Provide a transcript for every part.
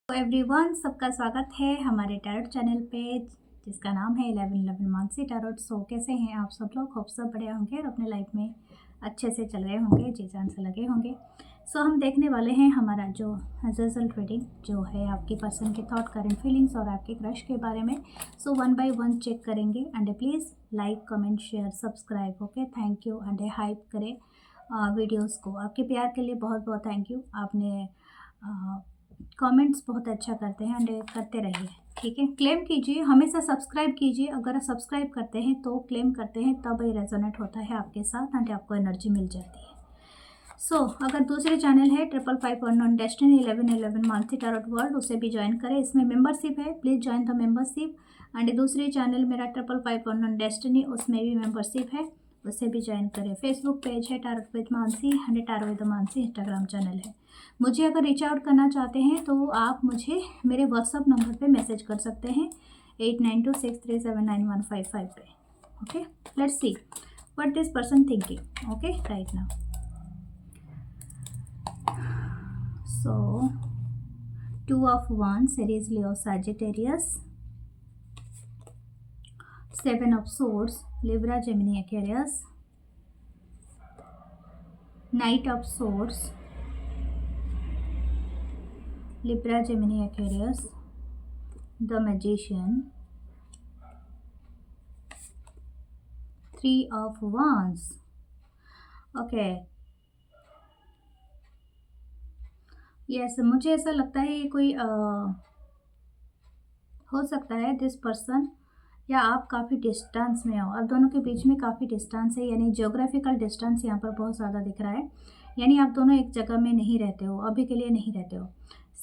तो एवरीवन, सबका स्वागत है हमारे टैरोट चैनल पे जिसका नाम है 1111 मानसी टैरोट। सो कैसे हैं आप सब लोग? होप सब बढ़िया होंगे और अपने लाइफ में अच्छे से चल रहे होंगे, जी जान से लगे होंगे। सो हम देखने वाले हैं हमारा जो रिजल्ट रीडिंग जो है आपकी पर्सन के थॉट, करंट फीलिंग्स और आपके क्रश के बारे में। So one by one check करेंगे and please like, comment, share, subscribe. Okay, thank you and hype करें वीडियोज़ को। आपके प्यार के लिए बहुत बहुत थैंक यू। आपने कमेंट्स बहुत अच्छा करते हैं एंड करते रहिए, ठीक है। क्लेम कीजिए, हमेशा सब्सक्राइब कीजिए। अगर आप सब्सक्राइब करते हैं तो क्लेम करते हैं, तब ये रेजोनेट होता है आपके साथ एंड आपको एनर्जी मिल जाती है। अगर दूसरे चैनल है 555 unknown destiny 1111 Mansi tarot world, उसे भी ज्वाइन करें। इसमें मेंबरशिप है, please join the membership. And दूसरी चैनल मेरा 555 अननोन डेस्टिनी, उसमें भी मेंबरशिप है, उसे भी ज्वाइन करें। फेसबुक पेज है tarot with Mansi and tarot with Mansi, Instagram channel है। मुझे अगर रीच आउट करना चाहते हैं तो आप मुझे मेरे व्हाट्सअप नंबर पे मैसेज कर सकते हैं 8926379155 पे। Okay, let's see what this person thinking. Okay, right now. So, Two of Wands, Aries, Leo, Sagittarius. Seven of Swords, Libra, Gemini, Aquarius. Knight of Swords, Libra, Gemini, Aquarius. The Magician. Three of Wands. Okay. Yes, मुझे ऐसा लगता है ये कोई हो सकता है this person या आप काफ़ी डिस्टेंस में हो। आप दोनों के बीच में काफ़ी डिस्टेंस है, यानी ज्योग्राफिकल डिस्टेंस यहाँ पर बहुत ज़्यादा दिख रहा है। यानी आप दोनों एक जगह में नहीं रहते हो, अभी के लिए नहीं रहते हो।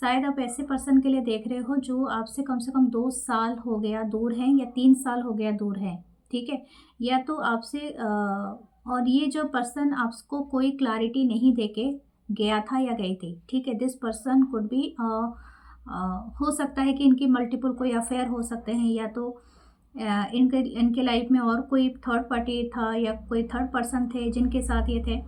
शायद आप ऐसे पर्सन के लिए देख रहे हो जो आपसे कम से कम 2 साल हो गया दूर हैं या 3 साल हो गया दूर है, ठीक है। या तो आपसे और ये जो पर्सन आपको कोई क्लैरिटी नहीं देके गया था या गई थी, ठीक है। दिस पर्सन कुड बी हो सकता है कि इनकी मल्टीपल कोई अफेयर हो सकते हैं, या तो इनके लाइफ में और कोई थर्ड पार्टी था या कोई थर्ड पर्सन थे जिनके साथ ये थे,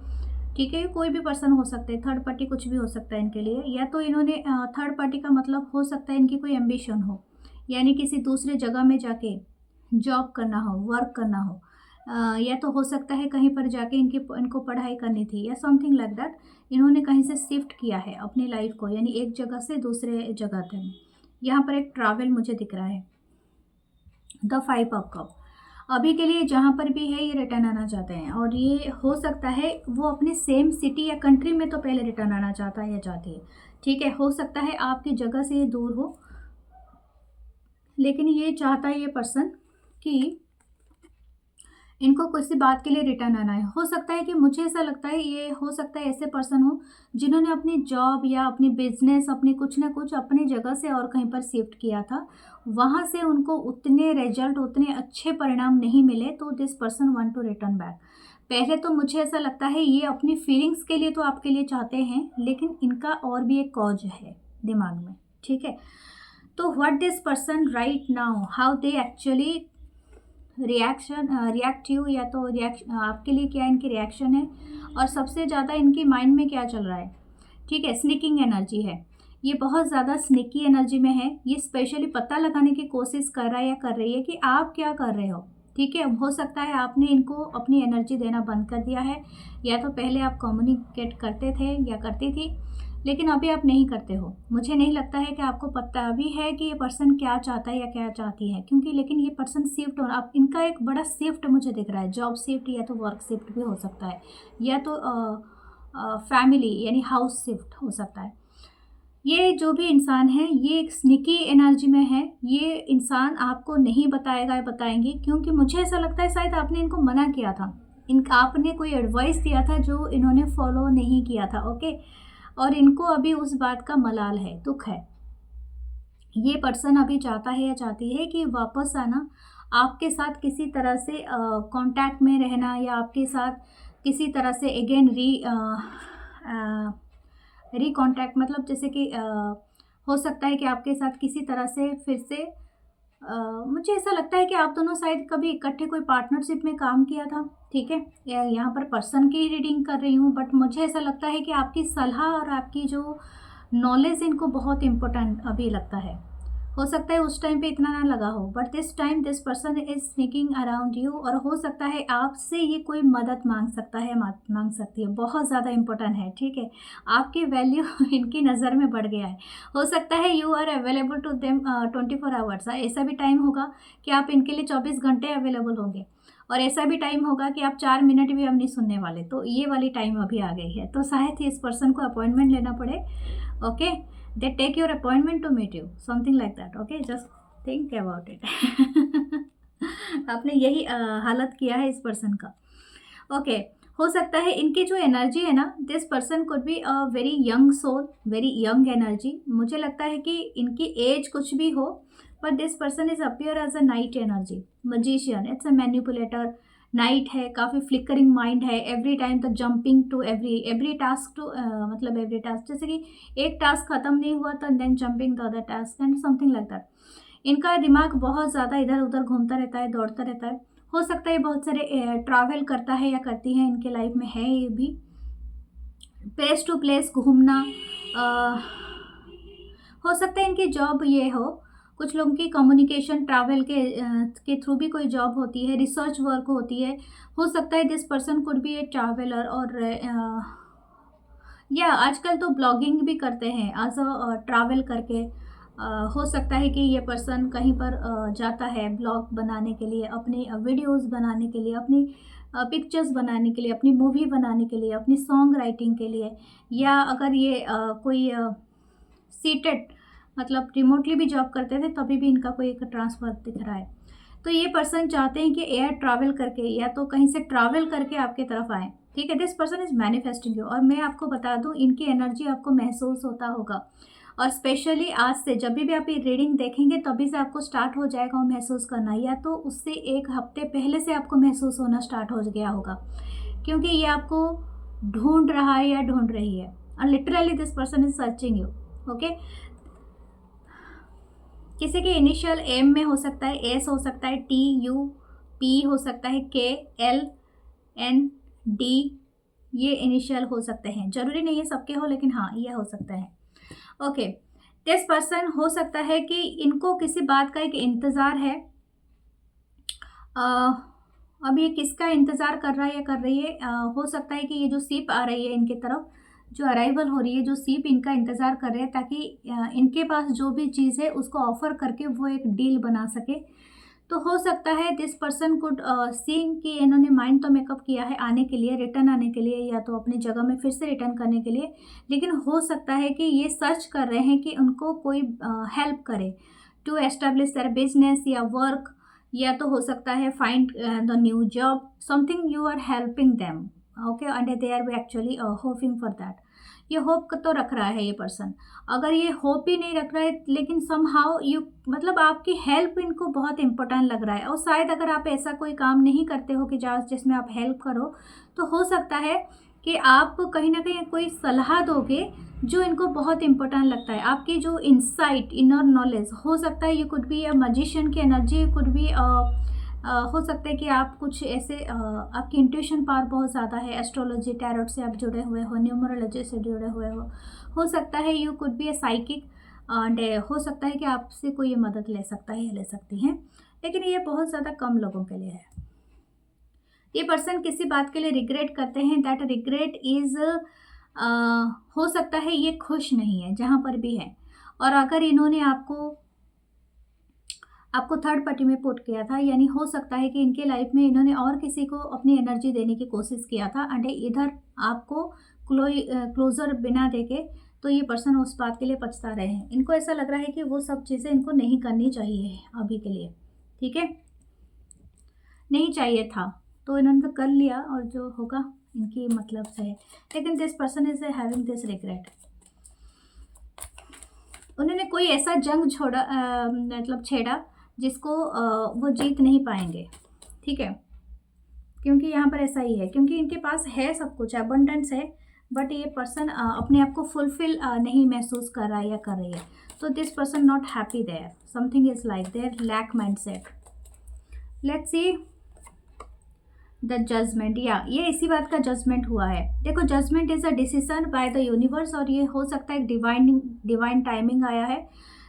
ठीक है। कोई भी पर्सन हो सकते हैं, थर्ड पार्टी कुछ भी हो सकता है इनके लिए। या तो इन्होंने थर्ड पार्टी का मतलब हो सकता है इनकी कोई एम्बिशन हो, यानी किसी दूसरे जगह में जाके जॉब करना हो, वर्क करना हो। या तो हो सकता है कहीं पर जाके इनको पढ़ाई करनी थी या समथिंग लाइक दैट। इन्होंने कहीं से शिफ्ट किया है अपनी लाइफ को, यानी एक जगह से दूसरे जगह तक। यहाँ पर एक ट्रैवल मुझे दिख रहा है। द 5 ऑफ कप, अभी के लिए जहाँ पर भी है ये रिटर्न आना चाहते हैं, और ये हो सकता है वो अपने सेम सिटी या कंट्री में तो पहले रिटर्न आना चाहता है या चाहती है, ठीक है। हो सकता है आपकी जगह से ये दूर हो, लेकिन ये चाहता है ये पर्सन कि इनको किसी बात के लिए रिटर्न आना है। हो सकता है कि मुझे ऐसा लगता है ये हो सकता है ऐसे पर्सन हो जिन्होंने अपनी जॉब या अपनी बिजनेस, अपनी कुछ ना कुछ अपनी जगह से और कहीं पर शिफ्ट किया था, वहाँ से उनको उतने रिजल्ट, उतने अच्छे परिणाम नहीं मिले, तो this person want to return back. पहले तो मुझे ऐसा लगता है ये अपनी फीलिंग्स के लिए तो आपके लिए चाहते हैं, लेकिन इनका और भी एक कॉज है दिमाग में, ठीक है। तो what this person right now, how they actually reactive, या तो रिएक्शन आपके लिए क्या इनकी रिएक्शन है, और सबसे ज़्यादा इनके माइंड में क्या चल रहा है, ठीक है। स्निकिंग एनर्जी है, ये बहुत ज़्यादा स्निकी एनर्जी में है। ये स्पेशली पता लगाने की कोशिश कर रहा है या कर रही है कि आप क्या कर रहे हो, ठीक है। हो सकता है आपने इनको अपनी एनर्जी देना बंद कर दिया है, या तो पहले आप कम्युनिकेट करते थे या करती थी, लेकिन अभी आप नहीं करते हो। मुझे नहीं लगता है कि आपको पता भी है कि ये पर्सन क्या चाहता है या क्या चाहती है, क्योंकि लेकिन ये पर्सन शिफ्ट हो, अब इनका एक बड़ा शिफ्ट मुझे दिख रहा है। जॉब शिफ्ट या तो वर्क शिफ्ट भी हो सकता है, या तो फैमिली यानी हाउस शिफ्ट हो सकता है। ये जो भी इंसान है ये एक स्निकी एनर्जी में है। ये इंसान आपको नहीं बताएगा या बताएंगी, क्योंकि मुझे ऐसा लगता है शायद आपने इनको मना किया था, आपने कोई एडवाइस दिया था जो इन्होंने फॉलो नहीं किया था, ओके। और इनको अभी उस बात का मलाल है, दुख है। ये पर्सन अभी चाहता है या चाहती है कि वापस आना, आपके साथ किसी तरह से कांटेक्ट में रहना, या आपके साथ किसी तरह से अगेन री कांटेक्ट, मतलब जैसे कि हो सकता है कि आपके साथ किसी तरह से फिर से मुझे ऐसा लगता है कि आप दोनों शायद कभी इकट्ठे कोई पार्टनरशिप में काम किया था, ठीक है। यहाँ पर पर्सन की रीडिंग कर रही हूँ, बट मुझे ऐसा लगता है कि आपकी सलाह और आपकी जो नॉलेज इनको बहुत इम्पोर्टेंट अभी लगता है। हो सकता है उस टाइम पे इतना ना लगा हो, but this time this person is sneaking around you, और हो सकता है आपसे ये कोई मदद मांग सकता है, मांग सकती है। बहुत ज़्यादा इम्पोर्टेंट है, ठीक है। आपकी वैल्यू इनकी नज़र में बढ़ गया है। हो सकता है you are available to them 24 hours. ऐसा भी टाइम होगा कि आप इनके लिए 24 घंटे अवेलेबल होंगे, और ऐसा भी टाइम होगा कि आप 4 मिनट भी अब नहीं सुनने वाले। तो ये वाली टाइम अभी आ गई है, तो शायद ही इस पर्सन को अपॉइंटमेंट लेना पड़े। Okay, they take your appointment to meet you, something like that. Okay, just think about it. आपने यही हालत किया है इस पर्सन का। ओके, हो सकता है इनकी जो एनर्जी है ना, this person could be a very young soul, very young energy. मुझे लगता है कि इनकी एज कुछ भी हो, but this person is appear as a knight energy, magician, it's a manipulator. Knight है, काफ़ी फ्लिकरिंग माइंड है, every time the jumping to every task to, मतलब एवरी टास्क, जैसे कि एक टास्क खत्म नहीं हुआ तो then jumping the other task and something like that. इनका दिमाग बहुत ज़्यादा इधर उधर घूमता रहता है, दौड़ता रहता है। हो सकता है बहुत सारे ट्रैवल करता है या करती है, इनके लाइफ में है ये भी, प्लेस टू प्लेस घूमना। हो सकता है इनकी जॉब ये हो, कुछ लोगों की कम्युनिकेशन ट्रैवल के थ्रू भी कोई जॉब होती है, रिसर्च वर्क होती है। हो सकता है this person could B A traveller, और या आजकल तो ब्लॉगिंग भी करते हैं एज अ ट्रैवल करके। हो सकता है कि ये पर्सन कहीं पर जाता है ब्लॉग बनाने के लिए, अपनी वीडियोस बनाने के लिए, अपनी पिक्चर्स बनाने के लिए, अपनी मूवी बनाने के लिए, अपनी सॉन्ग राइटिंग के लिए, या अगर ये कोई सीटेड, मतलब रिमोटली भी जॉब करते थे, तभी भी इनका कोई एक ट्रांसफ़र दिख रहा है। तो ये पर्सन चाहते हैं कि एयर ट्रैवल करके या तो कहीं से ट्रैवल करके आपके तरफ आए, ठीक है। This person is manifesting you, और मैं आपको बता दूं, इनकी एनर्जी आपको महसूस होता होगा, और स्पेशली आज से जब भी आप ये रीडिंग देखेंगे तभी से आपको स्टार्ट हो जाएगा वो महसूस करना, या तो उससे एक हफ्ते पहले से आपको महसूस होना स्टार्ट हो गया होगा, क्योंकि ये आपको ढूंढ रहा है या ढूंढ रही है, और literally this person is searching you. Okay, किसी के इनिशियल एम में हो सकता है, एस हो सकता है, टी यू पी हो सकता है, के एल एन डी, ये इनिशियल हो सकते हैं। जरूरी नहीं है सबके हो, लेकिन हाँ ये हो सकता है। ओके, दिस पर्सन हो सकता है कि इनको किसी बात का एक इंतज़ार है। अब ये किसका इंतज़ार कर रहा है या कर रही है, हो सकता है कि ये जो सीप आ रही है इनकी तरफ, जो अराइवल हो रही है, जो सीप इनका इंतज़ार कर रहे हैं, ताकि इनके पास जो भी चीज़ है उसको ऑफ़र करके वो एक डील बना सके। तो हो सकता है दिस पर्सन कुड सीइंग कि इन्होंने माइंड तो मेकअप किया है आने के लिए, रिटर्न आने के लिए, या तो अपनी जगह में फिर से रिटर्न करने के लिए, लेकिन हो सकता है कि ये सर्च कर रहे हैं कि उनको कोई हेल्प करे टू एस्टेब्लिश देयर बिजनेस या वर्क, या तो हो सकता है find the new job, something you are helping them. Okay, and they are actually hoping for that. ये होप तो रख रहा है ये पर्सन। अगर ये होप ही नहीं रख रहा है, लेकिन समहाउ यू, मतलब आपकी हेल्प इनको बहुत इंपॉर्टेंट लग रहा है, और शायद अगर आप ऐसा कोई काम नहीं करते हो कि जिसमें आप हेल्प करो, तो हो सकता है कि आप कहीं ना कहीं कोई सलाह दोगे जो इनको बहुत इंपॉर्टेंट लगता है। आपकी जो इंसाइट, इनर नॉलेज, हो सकता है you could be a magician की एनर्जी, कुड बी हो सकता है कि आप कुछ ऐसे आपकी इंट्यूशन पावर बहुत ज़्यादा है, एस्ट्रोलॉजी टैरोट से आप जुड़े हुए हो, न्यूमरोलॉजी से जुड़े हुए हो सकता है you could be a psychic, and हो सकता है कि आपसे कोई ये मदद ले सकता है या ले सकती हैं, लेकिन ये बहुत ज़्यादा कम लोगों के लिए है। ये पर्सन किसी बात के लिए रिग्रेट करते हैं, दैट रिग्रेट इज़ हो सकता है ये खुश नहीं है जहाँ पर भी है, और अगर इन्होंने आपको थर्ड पार्टी में पुट किया था, यानी हो सकता है कि इनके लाइफ में इन्होंने और किसी को अपनी एनर्जी देने की कोशिश किया था, एंड इधर आपको क्लोजर बिना देके, तो ये पर्सन उस बात के लिए पछता रहे हैं। इनको ऐसा लग रहा है कि वो सब चीज़ें इनको नहीं करनी चाहिए अभी के लिए, ठीक है, नहीं चाहिए था, तो इन्होंने तो कर लिया, और जो होगा इनकी मतलब से है, लेकिन this person is having this regret. उन्होंने कोई ऐसा जंग छोड़ा, मतलब छेड़ा जिसको वो जीत नहीं पाएंगे, ठीक है, क्योंकि यहाँ पर ऐसा ही है, क्योंकि इनके पास है सब कुछ, अबंडेंस है, बट ये पर्सन अपने आप को फुलफिल नहीं महसूस कर रहा है या कर रही है। तो this person not happy there, something is like there lack mind set. Let's see the judgement, या ये इसी बात का जजमेंट हुआ है। देखो, judgement is a decision by the universe, और ये हो सकता है डिवाइन टाइमिंग आया है।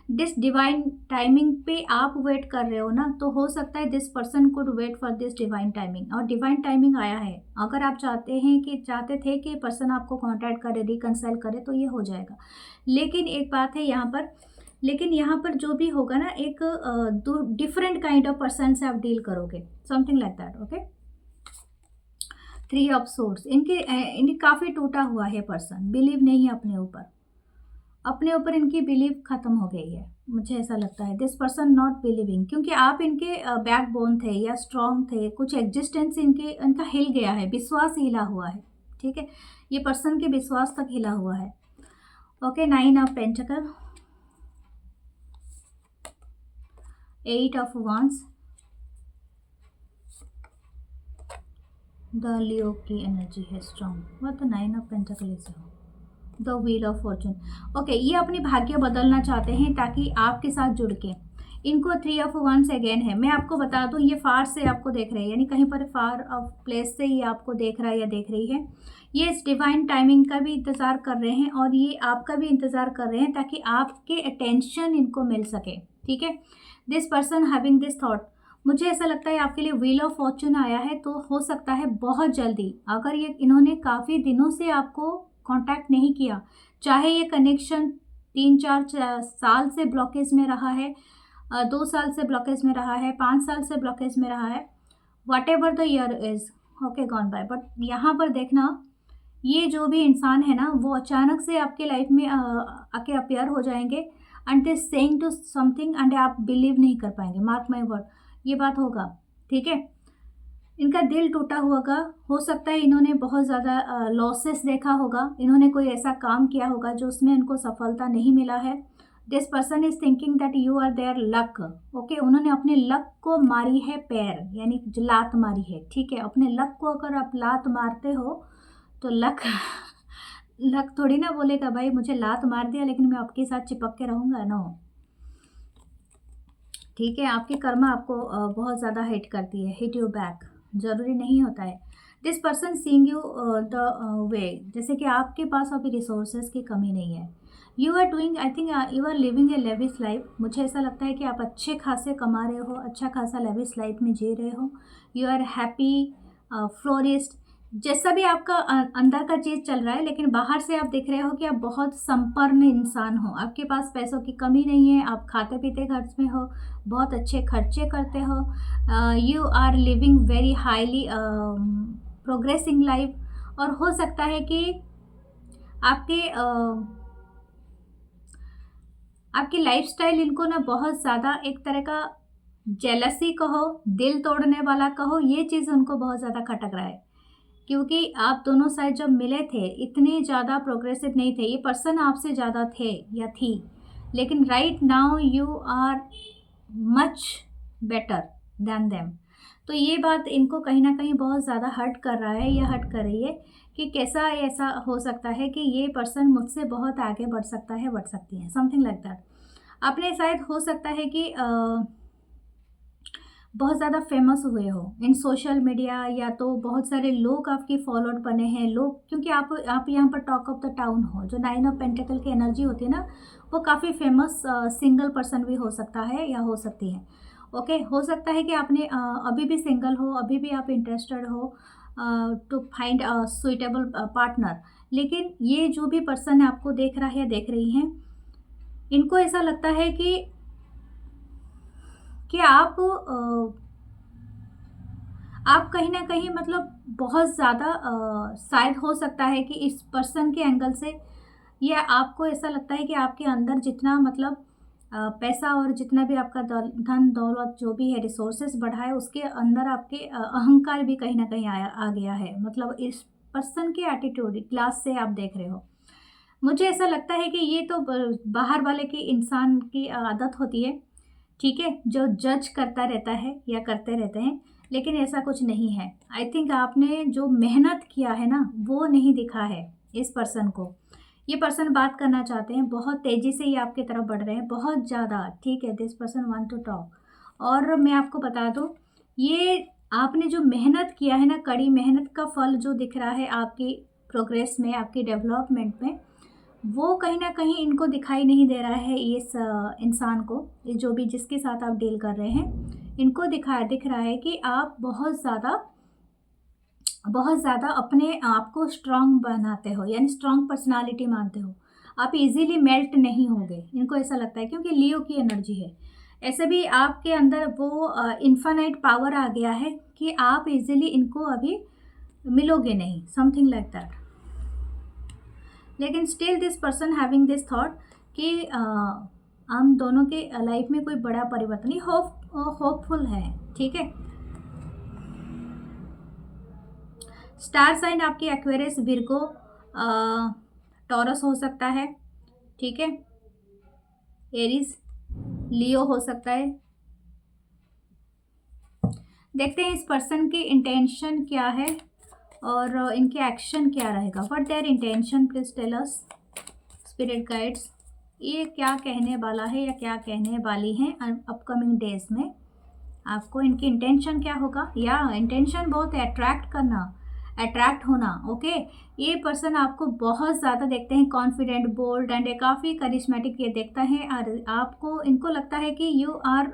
दिस डिवाइन टाइमिंग पे आप वेट कर रहे हो ना, तो हो सकता है this person could wait for this divine timing, और डिवाइन टाइमिंग आया है। अगर आप चाहते थे कि पर्सन आपको कांटेक्ट करे, रिकंसाइल करे, तो ये हो जाएगा। लेकिन एक बात है यहाँ पर, लेकिन यहाँ पर जो भी होगा ना, एक डिफरेंट काइंड ऑफ पर्सन से आप डील करोगे, something like that. Okay, 3 of source, इनके काफ़ी टूटा हुआ है पर्सन, बिलीव नहीं है अपने ऊपर इनकी बिलीव खत्म हो गई है, मुझे ऐसा लगता है। दिस पर्सन नॉट बिलीविंग, क्योंकि आप इनके बैकबोन थे या स्ट्रॉन्ग थे, कुछ एग्जिस्टेंस इनका हिल गया है, विश्वास हिला हुआ है, ठीक है, ये पर्सन के विश्वास तक हिला हुआ है। Okay, 9 of pentacle, 8 of wands, the Leo की एनर्जी है स्ट्रॉन्ग, मतलब 9 of pentacle is the wheel of fortune. Okay, ये अपनी भाग्य बदलना चाहते हैं ताकि आपके साथ जुड़ के। इनको 3 ऑफ वांड्स अगेन है। मैं आपको बता दूं, ये फार से आपको देख रहे हैं, यानी कहीं पर फार ऑफ प्लेस से ये आपको देख रहा है या देख रही है। ये इस डिवाइन टाइमिंग का भी इंतज़ार कर रहे हैं, और ये आपका भी इंतज़ार कर रहे हैं, ताकि आपके अटेंशन इनको मिल सके, ठीक है। This person having this thought, मुझे ऐसा लगता है आपके लिए व्हील ऑफ फॉर्चून आया है, तो हो सकता है बहुत जल्दी, अगर ये इन्होंने काफ़ी दिनों से आपको कांटेक्ट नहीं किया, चाहे ये कनेक्शन 3-4 साल से ब्लॉकेज में रहा है, 2 साल से ब्लॉकेज में रहा है, 5 साल से ब्लॉकेज में रहा है, what ever the year is okay gone by, but यहाँ पर देखना, ये जो भी इंसान है ना, वो अचानक से आपके लाइफ में आके अपेयर हो जाएंगे, and they saying to something, and आप बिलीव नहीं कर पाएंगे, मार्क माई वर्ड, ये बात होगा, ठीक है। इनका दिल टूटा होगा, हो सकता है इन्होंने बहुत ज़्यादा लॉसेस देखा होगा, इन्होंने कोई ऐसा काम किया होगा जो उसमें इनको सफलता नहीं मिला है। This person is thinking that you are their luck, okay, उन्होंने अपने लक को मारी है पैर, यानी लात मारी है, ठीक है। अपने लक को अगर आप लात मारते हो तो लक लक थोड़ी ना बोलेगा भाई मुझे लात मार दिया लेकिन मैं आपके साथ चिपक के रहूँगा, नो, ठीक है। आपकी कर्मा आपको बहुत ज़्यादा हिट करती है, हिट यू बैक, ज़रूरी नहीं होता है। This person seeing you the way, जैसे कि आपके पास अभी रिसोर्सेज की कमी नहीं है। You are doing, I think you are living a lavish life, मुझे ऐसा लगता है कि आप अच्छे खासे कमा रहे हो, अच्छा खासा लेविश लाइफ में जी रहे हो। यू आर हैप्पी, फ्लोरिस्ट, जैसा भी आपका अंदर का चीज़ चल रहा है, लेकिन बाहर से आप दिख रहे हो कि आप बहुत संपन्न इंसान हो, आपके पास पैसों की कमी नहीं है, आप खाते पीते घर में हो, बहुत अच्छे खर्चे करते हो, you are living very highly progressing life, और हो सकता है कि आपके आपकी लाइफस्टाइल इनको ना बहुत ज़्यादा एक तरह का जेलसी कहो, दिल तोड़ने वाला कहो, ये चीज़ उनको बहुत ज़्यादा खटक रहा है, क्योंकि आप दोनों साइड जब मिले थे इतने ज़्यादा प्रोग्रेसिव नहीं थे, ये पर्सन आपसे ज़्यादा थे या थी, लेकिन right now you are much better than them. तो ये बात इनको कहीं ना कहीं बहुत ज़्यादा हर्ट कर रहा है या हर्ट कर रही है कि कैसा ऐसा हो सकता है कि ये पर्सन मुझसे बहुत आगे बढ़ सकता है, बढ़ सकती है, समथिंग लाइक दैट। आपने शायद हो सकता है कि बहुत ज़्यादा फेमस हुए हो इन सोशल मीडिया, या तो बहुत सारे लोग आपके फॉलोअर बने हैं लोग, क्योंकि आप यहाँ पर टॉक ऑफ द टाउन हो। जो 9 ऑफ पेंटिकल की एनर्जी होती है ना, वो काफ़ी फेमस सिंगल पर्सन भी हो सकता है या हो सकती है, ओके। हो सकता है कि आपने अभी भी सिंगल हो, अभी भी आप इंटरेस्टेड हो to find a suitable partner, लेकिन ये जो भी पर्सन आपको देख रहा है या देख रही हैं, इनको ऐसा लगता है कि आप कहीं ना कहीं मतलब बहुत ज़्यादा शायद हो सकता है कि इस पर्सन के एंगल से, या आपको ऐसा लगता है कि आपके अंदर जितना मतलब पैसा और जितना भी आपका धन दौलत जो भी है रिसोर्सेज बढ़ा है, उसके अंदर आपके अहंकार भी कहीं ना कहीं आ गया है, मतलब इस पर्सन के एटीट्यूड क्लास से आप देख रहे हो। मुझे ऐसा लगता है कि ये तो बाहर वाले के इंसान की आदत होती है, ठीक है, जो जज करता रहता है या करते रहते हैं, लेकिन ऐसा कुछ नहीं है। आई थिंक आपने जो मेहनत किया है ना, वो नहीं दिखा है इस पर्सन को। ये पर्सन बात करना चाहते हैं, बहुत तेज़ी से ये आपकी तरफ बढ़ रहे हैं, बहुत ज़्यादा, ठीक है। This person want to talk, और मैं आपको बता दूं, ये आपने जो मेहनत किया है ना, कड़ी मेहनत का फल जो दिख रहा है आपकी प्रोग्रेस में, आपकी डेवलपमेंट में, वो कहीं न कहीं इनको दिखाई नहीं दे रहा है इस इंसान को, ये जो भी जिसके साथ आप डील कर रहे हैं, इनको दिख रहा है कि आप बहुत ज़्यादा अपने आप को स्ट्रॉन्ग बनाते हो, यानी स्ट्रॉन्ग पर्सनैलिटी मानते हो। आप इज़िली मेल्ट नहीं होगे, इनको ऐसा लगता है क्योंकि लियो की एनर्जी है। ऐसे भी आपके अंदर वो इन्फिनिट पावर आ गया है कि आप इज़िली इनको अभी मिलोगे नहीं, समथिंग लाइक दैट। लेकिन still this person having this thought कि हम दोनों के लाइफ में कोई बड़ा परिवर्तन नहीं, होपफुल है, ठीक है। स्टार साइन आपकी एक्वेरियस, विर्गो, टॉरस हो सकता है, ठीक है, एरीज, लियो हो सकता है। देखते हैं इस पर्सन की इंटेंशन क्या है और इनके एक्शन क्या रहेगा। What their intention, please tell us spirit guides. ये क्या कहने वाला है या क्या कहने वाली हैं अपकमिंग डेज में आपको, इनकी इंटेंशन क्या होगा। या इंटेंशन बहुत है अट्रैक्ट करना, अट्रैक्ट होना, ओके। ये पर्सन आपको बहुत ज़्यादा देखते हैं कॉन्फिडेंट, बोल्ड एंड काफ़ी करिश्मेटिक ये देखता है, और आपको इनको लगता है कि you are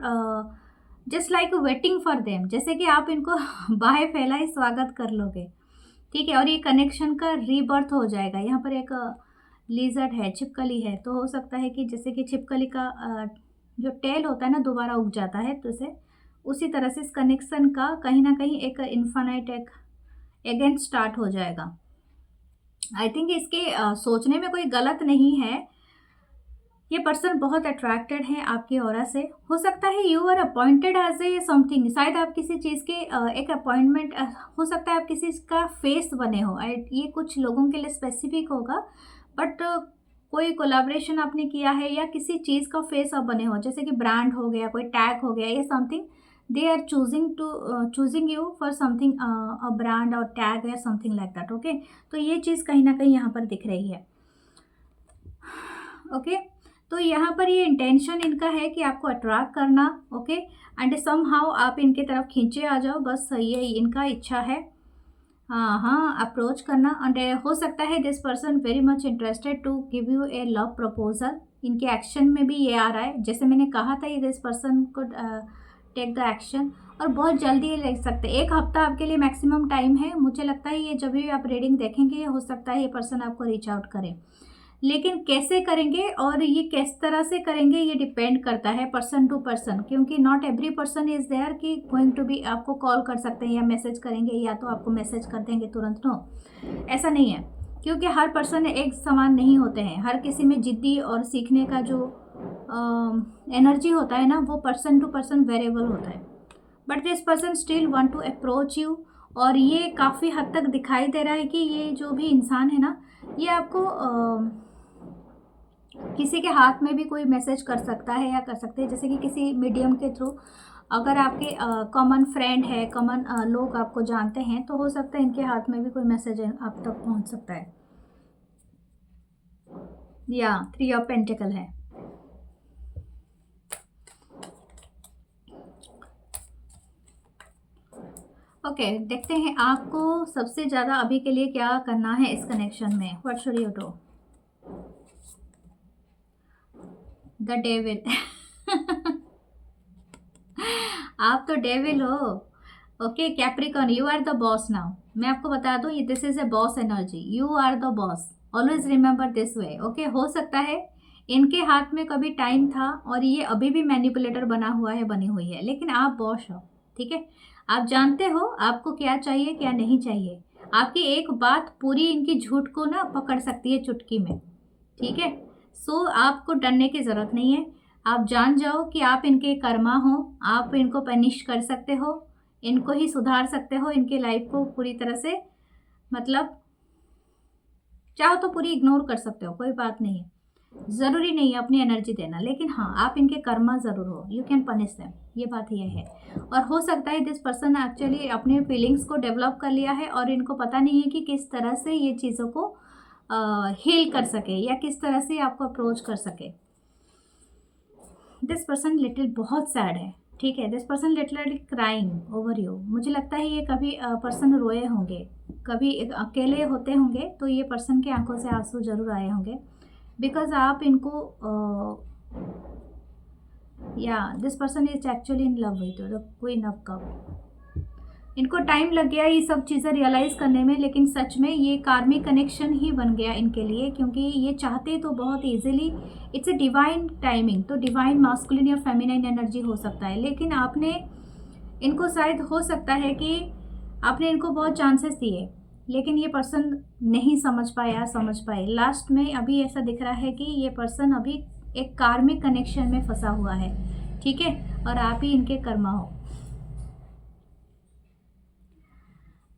just like waiting for them, जैसे कि आप इनको बाहें फैलाए स्वागत कर लोगे, ठीक है। और ये कनेक्शन का रीबर्थ हो जाएगा। यहाँ पर एक लिजर्ड है, छिपकली है, तो हो सकता है कि जैसे कि छिपकली का जो टेल होता है ना दोबारा उग जाता है, तो इसे उसी तरह से इस कनेक्शन का कहीं ना कहीं एक इन्फानाइट एक अगेन स्टार्ट हो जाएगा। आई थिंक इसके सोचने में कोई गलत नहीं है। ये पर्सन बहुत अट्रैक्टेड है आपकी ऑरा से। हो सकता है you are appointed as a something, शायद आप किसी चीज़ के एक अपॉइंटमेंट, हो सकता है आप किसी का फेस बने हो। ये कुछ लोगों के लिए स्पेसिफिक होगा, बट कोई कोलैबोरेशन आपने किया है या किसी चीज़ का फेस आप बने हो, जैसे कि ब्रांड हो गया, कोई टैग हो गया, ये something they are choosing you for something, a brand or tag or something like that, okay। तो ये चीज़ कहीं ना कहीं यहाँ पर दिख रही है, ओके। तो यहाँ पर ये इंटेंशन इनका है कि आपको अट्रैक्ट करना, ओके, एंड समहाउ आप इनके तरफ खींचे आ जाओ, बस ये इनका इच्छा है। हाँ, अप्रोच करना। एंड हो सकता है this person very much interested to give you a love proposal. इनके एक्शन में भी ये आ रहा है, जैसे मैंने कहा था, ये दिस पर्सन को टेक द एक्शन, और बहुत जल्दी ये ले सकते हैं। 1 हफ्ता आपके लिए मैक्सिमम टाइम है। मुझे लगता है ये जब भी आप रीडिंग देखेंगे, हो सकता है ये पर्सन आपको रीच आउट करे, लेकिन कैसे करेंगे और ये किस तरह से करेंगे ये डिपेंड करता है पर्सन टू पर्सन, क्योंकि not every person is there कि गोइंग टू बी आपको कॉल कर सकते हैं या मैसेज करेंगे, या तो आपको मैसेज कर देंगे तुरंत। नो, ऐसा नहीं है, क्योंकि हर पर्सन एक समान नहीं होते हैं। हर किसी में जिद्दी और सीखने का जो एनर्जी होता है ना, वो पर्सन टू पर्सन वेरिएबल होता है। But this person still want to approach you, और ये काफ़ी हद तक दिखाई दे रहा है कि ये जो भी इंसान है ना, ये आपको किसी के हाथ में भी कोई मैसेज कर सकता है या कर सकते हैं, जैसे कि किसी मीडियम के थ्रू। अगर आपके कॉमन फ्रेंड है, कॉमन लोग आपको जानते हैं, तो हो सकता है इनके हाथ में भी कोई मैसेज आप तक पहुंच सकता है। या 3 ऑफ पेंटिकल है। ओके, देखते हैं आपको सबसे ज़्यादा अभी के लिए क्या करना है इस कनेक्शन में। What should you do. The devil आप तो डेविल हो, okay. Capricorn, you are the boss now. मैं आपको बता दूं, ये this is a boss energy, you are the boss, always remember this way, okay. हो सकता है इनके हाथ में कभी टाइम था और ये अभी भी मैनिपुलेटर बना हुआ है, बनी हुई है, लेकिन आप बॉस हो, ठीक है। आप जानते हो आपको क्या चाहिए क्या नहीं चाहिए। आपकी एक बात पूरी इनकी झूठ को ना पकड़ सकती है चुटकी में, ठीक है। सो आपको डरने की ज़रूरत नहीं है। आप जान जाओ कि आप इनके कर्मा हो, आप इनको पनिश कर सकते हो, इनको ही सुधार सकते हो, इनके लाइफ को पूरी तरह से, मतलब चाहो तो पूरी इग्नोर कर सकते हो, कोई बात नहीं है। ज़रूरी नहीं है अपनी एनर्जी देना, लेकिन हाँ, आप इनके कर्मा ज़रूर हो, यू कैन पनिश देम, ये बात ये है। और हो सकता है दिस पर्सन एक्चुअली अपने फीलिंग्स को डेवलप कर लिया है और इनको पता नहीं है कि किस तरह से ये चीज़ों को हील कर सके या किस तरह से आपको अप्रोच कर सके। दिस पर्सन लिटिल बहुत सैड है, ठीक है, this person literally crying over you. मुझे लगता है ये कभी पर्सन रोए होंगे, कभी अकेले होते होंगे तो ये पर्सन की आंखों से आंसू जरूर आए होंगे, बिकॉज आप इनको या this person is actually in love with the queen of cup. इनको टाइम लग गया ये सब चीज़ें रियलाइज़ करने में, लेकिन सच में ये कार्मिक कनेक्शन ही बन गया इनके लिए, क्योंकि ये चाहते तो बहुत easily, it's a divine timing, तो डिवाइन मास्कुलिन या फेमिनाइन एनर्जी हो सकता है, लेकिन आपने इनको शायद हो सकता है कि आपने इनको बहुत चांसेस दिए, लेकिन ये पर्सन नहीं समझ पाए लास्ट में। अभी ऐसा दिख रहा है कि ये पर्सन अभी एक कार्मिक कनेक्शन में फंसा हुआ है, ठीक है, और आप ही इनके कर्मा हो।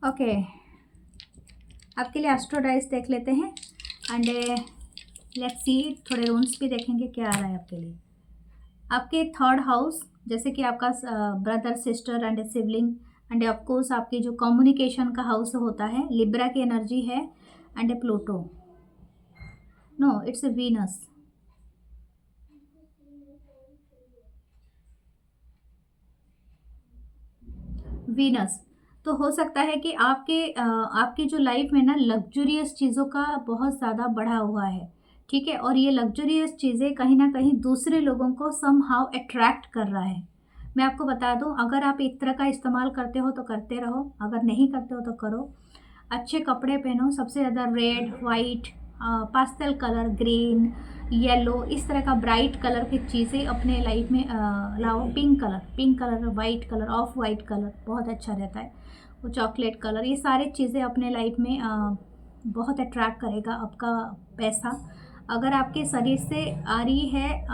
ओके, आपके लिए एस्ट्रो डाइस देख लेते हैं एंड लेट्स सी, थोड़े रून्स भी देखेंगे क्या आ रहा है आपके लिए। आपके थर्ड हाउस, जैसे कि आपका brother sister and sibling end of course आपके जो कम्युनिकेशन का हाउस होता है, लिब्रा की एनर्जी है and a Pluto, no it's a Venus. Venus, तो हो सकता है कि आपकी जो लाइफ में ना लग्जरियस चीज़ों का बहुत ज़्यादा बढ़ा हुआ है, ठीक है, और ये लग्जरियस चीज़ें कहीं ना कहीं दूसरे लोगों को सम हाउ अट्रैक्ट कर रहा है। मैं आपको बता दूं, अगर आप एक तरह का इस्तेमाल करते हो तो करते रहो, अगर नहीं करते हो तो करो। अच्छे कपड़े पहनो, सबसे ज़्यादा red, white, pastel colour, green, yellow, इस तरह का ब्राइट कलर की चीज़ें अपने लाइफ में लाओ। Pink colour, white colour, of white colour बहुत अच्छा रहता है, वो चॉकलेट कलर, ये सारी चीज़ें अपने लाइफ में बहुत अट्रैक्ट करेगा आपका पैसा। अगर आपके शरीर से आ रही है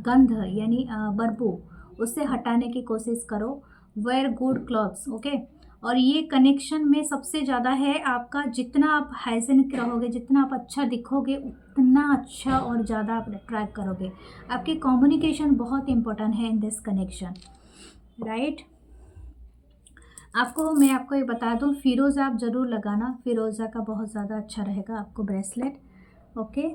गंध यानी बदबू, उससे हटाने की कोशिश करो। Wear good clothes, okay. और ये कनेक्शन में सबसे ज़्यादा है आपका, जितना आप हाइजीनिक रहोगे, जितना आप अच्छा दिखोगे, उतना अच्छा और ज़्यादा आप अट्रैक्ट करोगे। आपकी कम्युनिकेशन बहुत इंपॉर्टेंट है इन दिस कनेक्शन, राइट। मैं आपको ये बता दूं, फिरोज़ा आप ज़रूर लगाना, फिरोज़ा का बहुत ज़्यादा अच्छा रहेगा आपको ब्रेसलेट, ओके।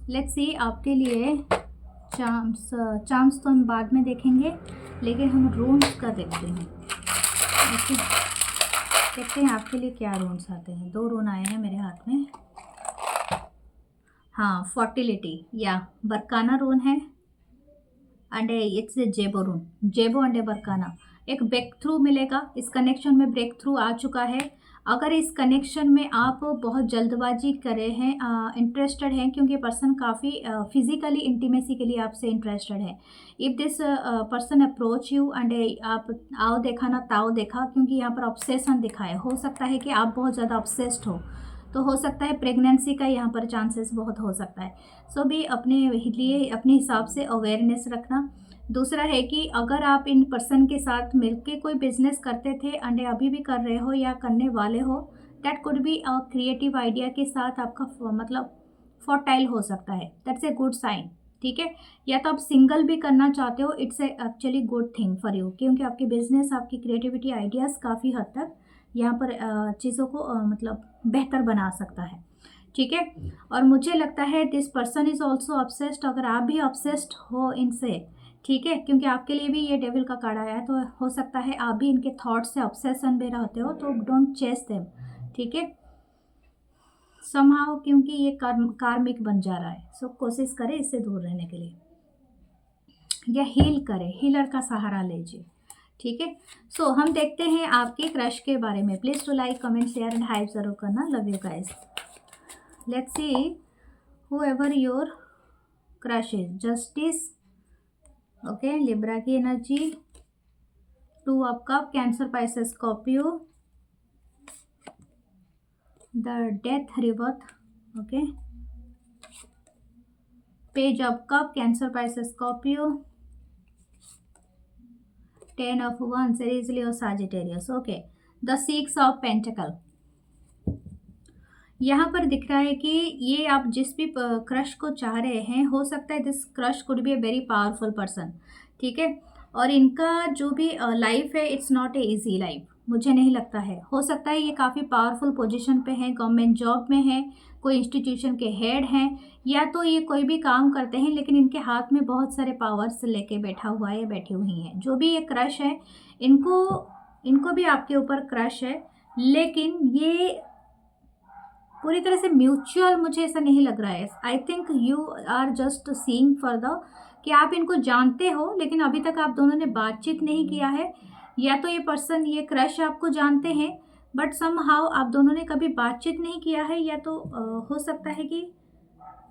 लेट्स सी आपके लिए चार्म्स तो हम बाद में देखेंगे, लेकिन हम रून्स का देखते हैं, ओके। देखते हैं आपके लिए क्या रून्स आते हैं। 2 रून आए हैं मेरे हाथ में, हाँ, फर्टिलिटी या बरकाना रून है एंड इट्स जेबो रून, जेबो एंड बरकाना। एक ब्रेक थ्रू मिलेगा, इस कनेक्शन में ब्रेक थ्रू आ चुका है। अगर इस कनेक्शन में आप बहुत जल्दबाजी करे हैं, इंटरेस्टेड हैं, क्योंकि पर्सन काफ़ी फिजिकली इंटीमेसी के लिए आपसे इंटरेस्टेड है। If this person approach you and आप आओ देखा ना ताओ देखा, क्योंकि यहाँ पर ऑब्सेशन दिखा है। हो सकता है कि आप बहुत ज़्यादा ऑब्सेस्ड हो, तो हो सकता है प्रेगनेंसी का यहाँ पर चांसेस बहुत हो सकता है। सो भी अपने लिए अपने हिसाब से अवेयरनेस रखना। दूसरा है कि अगर आप इन पर्सन के साथ मिलके कोई बिजनेस करते थे एंड अभी भी कर रहे हो या करने वाले हो, that could be a creative idea के साथ आपका मतलब फर्टाइल हो सकता है, दैट्स ए गुड साइन, ठीक है। या तो आप सिंगल भी करना चाहते हो, it's a actually good thing for you, क्योंकि आपकी बिजनेस, आपकी क्रिएटिविटी आइडियाज़ काफ़ी हद तक यहाँ पर चीज़ों को मतलब बेहतर बना सकता है, ठीक है। और मुझे लगता है this person is also obsessed, अगर आप भी ऑब्सेस्ड हो इनसे, ठीक है, क्योंकि आपके लिए भी ये डेविल का कार्ड आया है, तो हो सकता है आप भी इनके थॉट से ऑब्सेशन में रहते हो, तो डोंट चेस देम, ठीक है, समहाउ, क्योंकि ये कार्मिक बन जा रहा है। सो कोशिश करें इससे दूर रहने के लिए, या हील करें, हीलर का सहारा लीजिए, ठीक है। सो हम देखते हैं आपके क्रश के बारे में। Please to like, comment, share and hype ज़रूर करना। Love you guys. Let's see whoever your crush is. Justice, okay, Libra की energy, 2 of cup, Cancer, Pisces, Scorpio, the death rebirth, okay, page of cup, Cancer, Pisces, Scorpio, 10 of wands, Aries, Leo, Sagittarius, okay, the 6 of pentacle. यहाँ पर दिख रहा है कि ये आप जिस भी क्रश को चाह रहे हैं, हो सकता है this crush could be a very powerful person, ठीक है। और इनका जो भी लाइफ है, it's not a easy life, मुझे नहीं लगता है। हो सकता है ये काफ़ी पावरफुल पोजीशन पे हैं, गवर्नमेंट जॉब में है, कोई इंस्टीट्यूशन के हेड हैं, या तो ये कोई भी काम करते हैं लेकिन इनके हाथ में बहुत सारे पावर्स लेके बैठा हुआ है या बैठी हुई हैं। जो भी ये क्रश है, इनको इनको भी आपके ऊपर क्रश है, लेकिन ये पूरी तरह से म्यूचुअल मुझे ऐसा नहीं लग रहा है। I think you are just seeing for the कि आप इनको जानते हो लेकिन अभी तक आप दोनों ने बातचीत नहीं किया है, या तो ये पर्सन, ये क्रश आपको जानते हैं बट सम हाउ आप दोनों ने कभी बातचीत नहीं किया है, या तो हो सकता है कि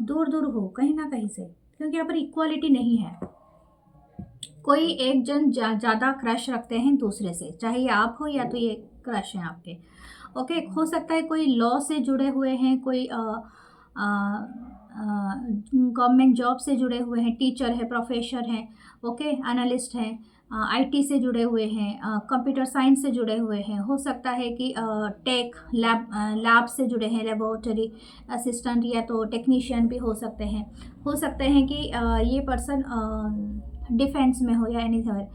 दूर दूर हो कहीं ना कहीं से, क्योंकि यहाँ पर इक्वालिटी नहीं है। कोई एक जन ज़्यादा क्रश रखते हैं दूसरे से, चाहे ये आप हो या तो ये क्रश हैं आपके। ओके, हो सकता है कोई लॉ से जुड़े हुए हैं, कोई गवर्नमेंट जॉब से जुड़े हुए हैं, टीचर है, प्रोफेसर हैं, ओके, एनालिस्ट हैं, आईटी से जुड़े हुए हैं, कंप्यूटर साइंस से जुड़े हुए हैं, हो सकता है कि टेक लैब से जुड़े हैं, लेबोरेटरी असिस्टेंट या तो टेक्नीशियन भी हो सकते हैं। हो सकते हैं कि ये पर्सन डिफेंस में हो या एनी अदर।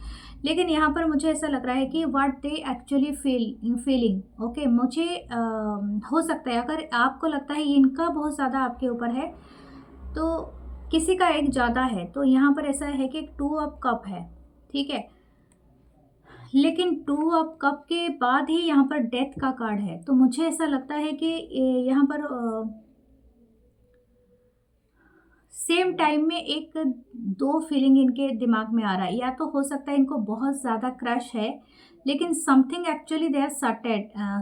लेकिन यहाँ पर मुझे ऐसा लग रहा है कि what they actually feeling, okay, मुझे हो सकता है अगर आपको लगता है इनका बहुत ज़्यादा आपके ऊपर है तो किसी का एक ज़्यादा है, तो यहाँ पर ऐसा है कि 2 ऑफ कप है, ठीक है, लेकिन 2 ऑफ कप के बाद ही यहाँ पर डेथ का कार्ड है। तो मुझे ऐसा लगता है कि यहाँ पर सेम टाइम में एक 2 फीलिंग इनके दिमाग में आ रहा है। या तो हो सकता है इनको बहुत ज़्यादा क्रश है लेकिन something actually they are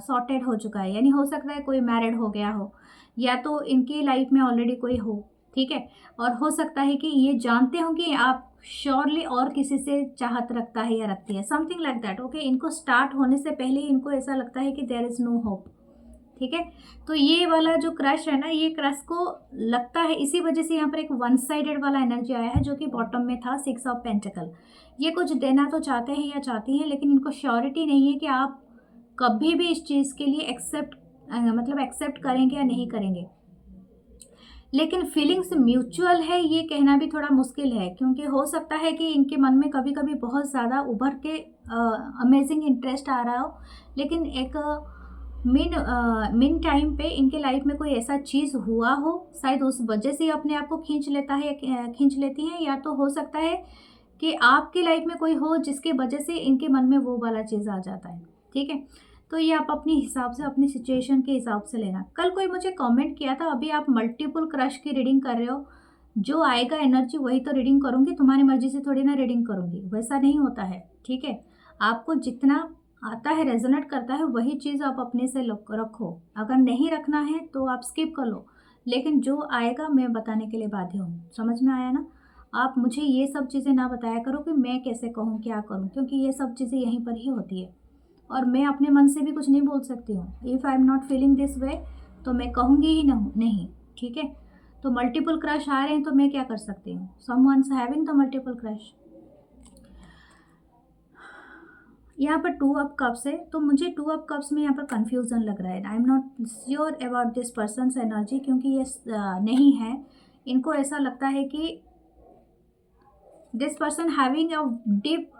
sorted हो चुका है, यानी हो सकता है कोई मैरिड हो गया हो या तो इनकी लाइफ में ऑलरेडी कोई हो, ठीक है, और हो सकता है कि ये जानते हो कि आप श्योरली और किसी से चाहत रखता है या रखती है, समथिंग लाइक दैट। ओके, इनको स्टार्ट होने से पहले ही इनको ऐसा लगता है कि देयर इज़ नो होप, ठीक है। तो ये वाला जो क्रश है ना, ये क्रश को लगता है, इसी वजह से यहाँ पर एक वन साइडेड वाला एनर्जी आया है जो कि बॉटम में था 6 ऑफ पेंटिकल। ये कुछ देना तो चाहते हैं या चाहती हैं लेकिन इनको श्योरिटी नहीं है कि आप कभी भी इस चीज़ के लिए एक्सेप्ट करेंगे या नहीं करेंगे। लेकिन फीलिंग्स म्यूचुअल है ये कहना भी थोड़ा मुश्किल है, क्योंकि हो सकता है कि इनके मन में कभी कभी बहुत ज़्यादा उभर के अमेजिंग इंटरेस्ट आ रहा हो, लेकिन एक मिन टाइम पे इनके लाइफ में कोई ऐसा चीज़ हुआ हो, शायद उस वजह से अपने आप को खींच लेता है या खींच लेती हैं, या तो हो सकता है कि आपकी लाइफ में कोई हो जिसके वजह से इनके मन में वो वाला चीज़ आ जाता है, ठीक है। तो ये आप अपने हिसाब से, अपनी सिचुएशन के हिसाब से लेना। कल कोई मुझे कमेंट किया था, अभी आप मल्टीपल क्रश की रीडिंग कर रहे हो, जो आएगा एनर्जी वही तो रीडिंग करूँगी, तुम्हारी मर्जी से थोड़ी ना रीडिंग करूँगी, वैसा नहीं होता है, ठीक है। आपको जितना आता है, रेजोनेट करता है, वही चीज़ आप अपने से रखो। अगर नहीं रखना है तो आप स्किप कर लो, लेकिन जो आएगा मैं बताने के लिए बाध्य हूँ। समझ में आया ना? आप मुझे ये सब चीज़ें ना बताया करो कि मैं कैसे कहूँ, क्या करूँ, क्योंकि ये सब चीज़ें यहीं पर ही होती है और मैं अपने मन से भी कुछ नहीं बोल सकती हूँ। If I am not feeling this way तो मैं कहूँगी ही नहीं, ठीक है। तो मल्टीपल क्रश आ रहे हैं तो मैं क्या कर सकती हूँ? Someone's having the multiple crush. यहाँ पर 2 ऑफ कप्स है, तो मुझे 2 ऑफ कप्स में यहाँ पर कंफ्यूजन लग रहा है। I am not sure about this persons energy, क्योंकि ये नहीं है। इनको ऐसा लगता है कि this person having a deep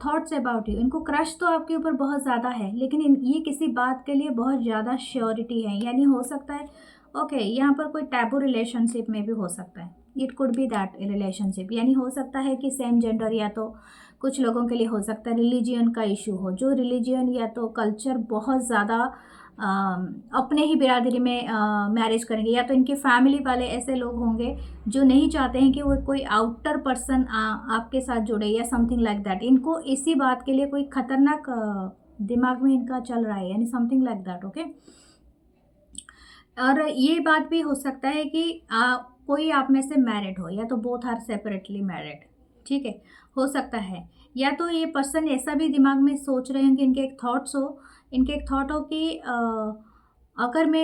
thoughts about you. इनको क्रश तो आपके ऊपर बहुत ज़्यादा है, लेकिन ये किसी बात के लिए बहुत ज़्यादा श्योरिटी है, यानी हो सकता है ओके यहाँ पर कोई टैबू रिलेशनशिप में भी हो सकता है। It could be that relationship, यानी हो सकता है कि सेम जेंडर, या तो कुछ लोगों के लिए हो सकता है रिलीजियन का इशू हो, जो रिलीजियन या तो कल्चर बहुत ज़्यादा अपने ही बिरादरी में मैरिज करेंगे, या तो इनके फैमिली वाले ऐसे लोग होंगे जो नहीं चाहते हैं कि वो कोई आउटर पर्सन आपके साथ जुड़े या समथिंग लाइक दैट। इनको इसी बात के लिए कोई खतरनाक दिमाग में इनका चल रहा है, यानी समथिंग लाइक दैट, ओके। और ये बात भी हो सकता है कि कोई आप में से मैरिड हो, या तो बोथ आर सेपरेटली मैरिड, ठीक है, हो सकता है। या तो ये पर्सन ऐसा भी दिमाग में सोच रहे हैं कि इनके एक थॉट हो कि अगर मैं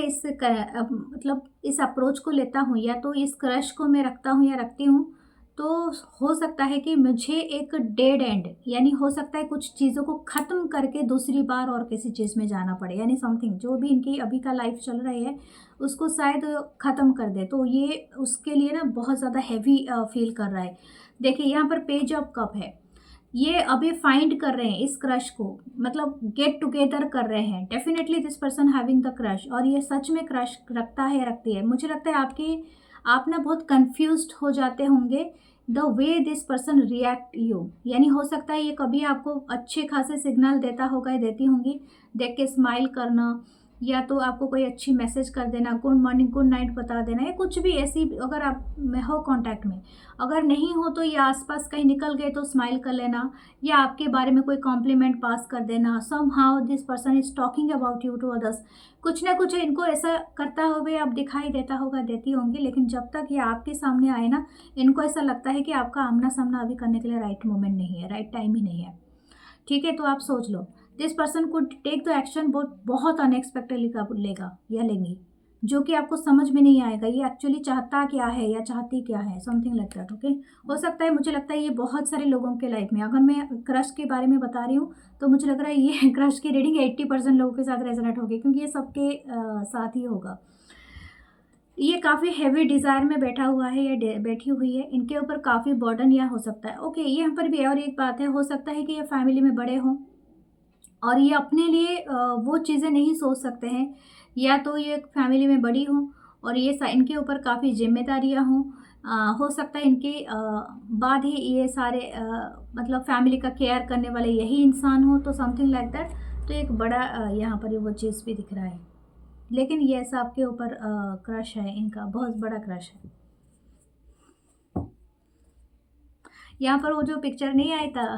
इस अप्रोच को लेता हूँ या तो इस क्रश को मैं रखता हूँ या रखती हूँ, तो हो सकता है कि मुझे एक डेड एंड, यानी हो सकता है कुछ चीज़ों को ख़त्म करके दूसरी बार और किसी चीज़ में जाना पड़े, यानी समथिंग जो भी इनकी अभी का लाइफ चल रही है उसको शायद ख़त्म कर दे। तो ये उसके लिए ना बहुत ज़्यादा हैवी फील कर रहा है। देखिए यहाँ पर पेज ऑफ कप है, ये अभी फाइंड कर रहे हैं इस क्रश को, मतलब गेट टुगेदर कर रहे हैं। Definitely this person having the crush, और ये सच में क्रश रखता है या रखती है। मुझे लगता है आप ना बहुत कंफ्यूज्ड हो जाते होंगे the way this person react you. यानी हो सकता है ये कभी आपको अच्छे खासे सिग्नल देता होगा या देती होंगी, देख के स्माइल करना, या तो आपको कोई अच्छी मैसेज कर देना, गुड मॉर्निंग गुड नाइट बता देना, या कुछ भी ऐसी, अगर आप में हो कांटेक्ट में। अगर नहीं हो तो ये आसपास कहीं निकल गए तो स्माइल कर लेना, या आपके बारे में कोई कॉम्प्लीमेंट पास कर देना। Somehow this person is talking about you to others. कुछ ना कुछ इनको ऐसा करता हुए आप दिखाई देता होगा, देती होंगी। लेकिन जब तक ये आपके सामने आए ना, इनको ऐसा लगता है कि आपका आमना सामना अभी करने के लिए राइट मोमेंट नहीं है, राइट टाइम ही नहीं है। ठीक है, तो आप सोच लो, this person could take the action बहुत अनएक्सपेक्टेडली लेगा या लेंगी, जो कि आपको समझ में नहीं आएगा ये एक्चुअली चाहता क्या है या चाहती क्या है, समथिंग लाइक दैट। ओके, हो सकता है, मुझे लगता है ये बहुत सारे लोगों के लाइफ में, अगर मैं क्रश के बारे में बता रही हूँ तो मुझे लग रहा है ये क्रश की रीडिंग 80% लोगों के साथ रेजोनेट होगी, क्योंकि ये सबके साथ ही होगा। ये काफ़ी हैवी डिज़ायर में बैठा हुआ है या बैठी हुई है, इनके ऊपर काफ़ी बर्डन या हो सकता है। ओके, यहाँ पर भी है। और एक बात है, हो सकता है कि ये फैमिली में बड़े हों और ये अपने लिए वो चीज़ें नहीं सोच सकते हैं, या तो ये फैमिली में बड़ी हों और ये इनके ऊपर काफ़ी जिम्मेदारियाँ हों। हो सकता है इनके बाद ही ये सारे मतलब फैमिली का केयर करने वाले यही इंसान हो, तो समथिंग लाइक दैट। तो एक बड़ा यहाँ पर वो चीज़ भी दिख रहा है। लेकिन ये ऐसा आपके ऊपर क्रश है, इनका बहुत बड़ा क्रश है। यहाँ पर वो जो पिक्चर नहीं आया था,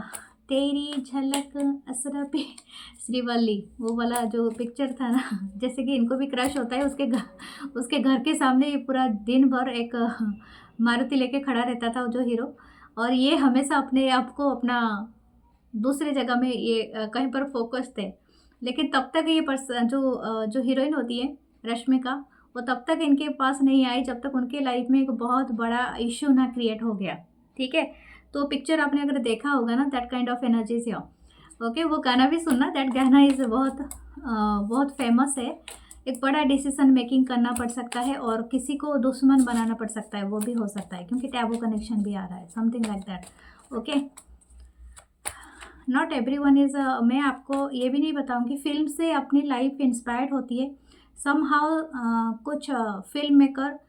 तेरी झलक असरा पे श्रीवल्ली, वो वाला जो पिक्चर था ना, जैसे कि इनको भी क्रश होता है। उसके घर के सामने ये पूरा दिन भर एक मारुति लेके खड़ा रहता था जो हीरो, और ये हमेशा अपने आप को अपना दूसरे जगह में ये कहीं पर फोकस थे। लेकिन तब तक ये जो हीरोइन होती है रश्मिका, वो तब तक इनके पास नहीं आई जब तक उनके लाइफ में एक बहुत बड़ा इश्यू ना क्रिएट हो गया। ठीक है, तो पिक्चर आपने अगर देखा होगा ना, दैट काइंड ऑफ एनर्जीज या ओके, वो गाना भी सुनना, दैट गाना इज़ बहुत फेमस है। एक बड़ा डिसीजन मेकिंग करना पड़ सकता है और किसी को दुश्मन बनाना पड़ सकता है, वो भी हो सकता है, क्योंकि टैबू कनेक्शन भी आ रहा है, something like that. Okay, not every one is, मैं आपको ये भी नहीं बताऊंगी फिल्म से अपनी लाइफ इंस्पायर्ड होती है सम हाउ। कुछ फिल्म मेकर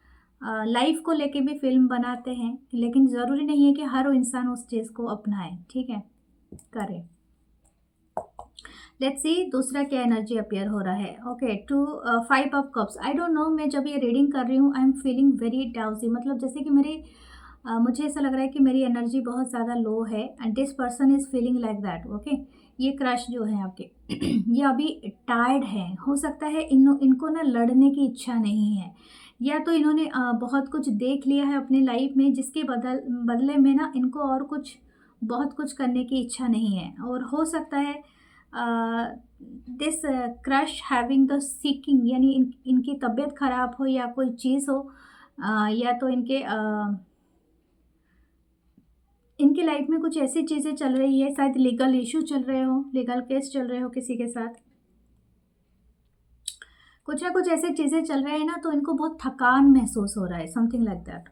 लाइफ को लेके भी फिल्म बनाते हैं, लेकिन ज़रूरी नहीं है कि हर इंसान उस चीज़ को अपनाए। ठीक है, करें। लेट्स सी दूसरा क्या एनर्जी अपियर हो रहा है। Okay, 5 of cups. I don't know, मैं जब ये रीडिंग कर रही हूँ आई एम फीलिंग वेरी डाउजी, मतलब जैसे कि मुझे ऐसा लग रहा है कि मेरी एनर्जी बहुत ज़्यादा लो है, and this person is feeling like that. Okay, ये क्रश जो है आपके ये अभी टायर्ड है। हो सकता है इनको ना लड़ने की इच्छा नहीं है, या तो इन्होंने बहुत कुछ देख लिया है अपनी लाइफ में, जिसके बदले में ना इनको और बहुत कुछ करने की इच्छा नहीं है। और हो सकता है this crush having the seeking, यानी इनकी तबीयत खराब हो या कोई चीज़ हो, या तो इनके लाइफ में कुछ ऐसी चीज़ें चल रही है, शायद लीगल इशू चल रहे हो, लीगल केस चल रहे हो किसी के साथ, कुछ ना कुछ ऐसे चीज़ें चल रहे हैं ना, तो इनको बहुत थकान महसूस हो रहा है, समथिंग लाइक दैट।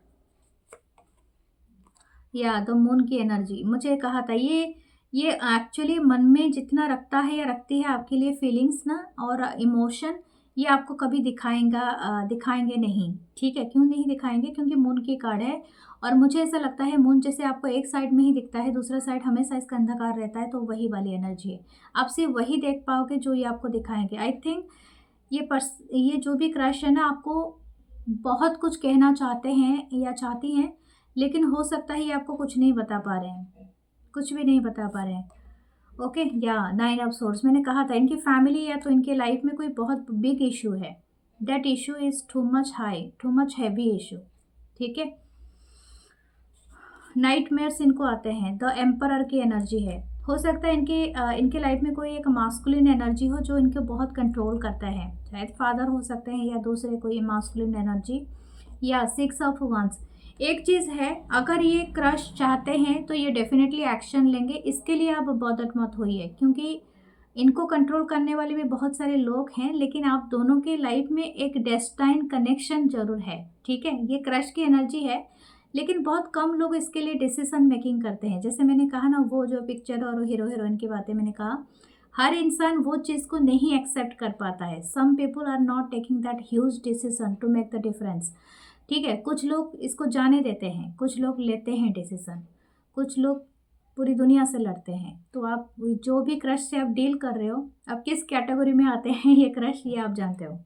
या द मून की एनर्जी, मुझे कहा था ये एक्चुअली मन में जितना रखता है या रखती है आपके लिए फीलिंग्स ना और इमोशन, ये आपको कभी दिखाएंगे नहीं। ठीक है, क्यों नहीं दिखाएंगे? क्योंकि मून की कार्ड है, और मुझे ऐसा लगता है मून जैसे आपको एक साइड में ही दिखता है, दूसरा साइड हमेशा इसका अंधकार रहता है, तो वही वाली एनर्जी है। आप सिर्फ वही देख पाओगे जो ये आपको दिखाएंगे। आई थिंक ये जो भी क्रश है ना, आपको बहुत कुछ कहना चाहते हैं या चाहती हैं, लेकिन हो सकता है ये आपको कुछ नहीं बता पा रहे हैं, कुछ भी नहीं बता पा रहे हैं। ओके, या 9 ऑफ सोर्ड्स, मैंने कहा था इनकी फैमिली या तो इनके लाइफ में कोई बहुत बिग इशू है, that issue is too much high, too much heavy issue. ठीक है, नाइटमेयर्स इनको आते हैं, द एम्परर की एनर्जी है। हो सकता है इनके लाइफ में कोई एक मास्कुलिन एनर्जी हो जो इनको बहुत कंट्रोल करता है, शायद फादर हो सकते हैं या दूसरे कोई मास्कुलिन एनर्जी। या 6 ऑफ वंस, एक चीज़ है, अगर ये क्रश चाहते हैं तो ये डेफिनेटली एक्शन लेंगे, इसके लिए आप बॉदर मत होइए, क्योंकि इनको कंट्रोल करने वाले भी बहुत सारे लोग हैं, लेकिन आप दोनों के लाइफ में एक डेस्टाइन कनेक्शन जरूर है। ठीक है, ये क्रश की एनर्जी है, लेकिन बहुत कम लोग इसके लिए डिसीजन मेकिंग करते हैं। जैसे मैंने कहा ना, वो जो पिक्चर और हीरो हीरोइन की बातें मैंने कहा, हर इंसान वो चीज़ को नहीं एक्सेप्ट कर पाता है। Some people are not taking that huge decision to make the difference. ठीक है, कुछ लोग इसको जाने देते हैं, कुछ लोग लेते हैं डिसीजन, कुछ लोग पूरी दुनिया से लड़ते हैं। तो आप जो भी क्रश से आप डील कर रहे हो, आप किस कैटेगरी में आते हैं ये क्रश, ये आप जानते हो।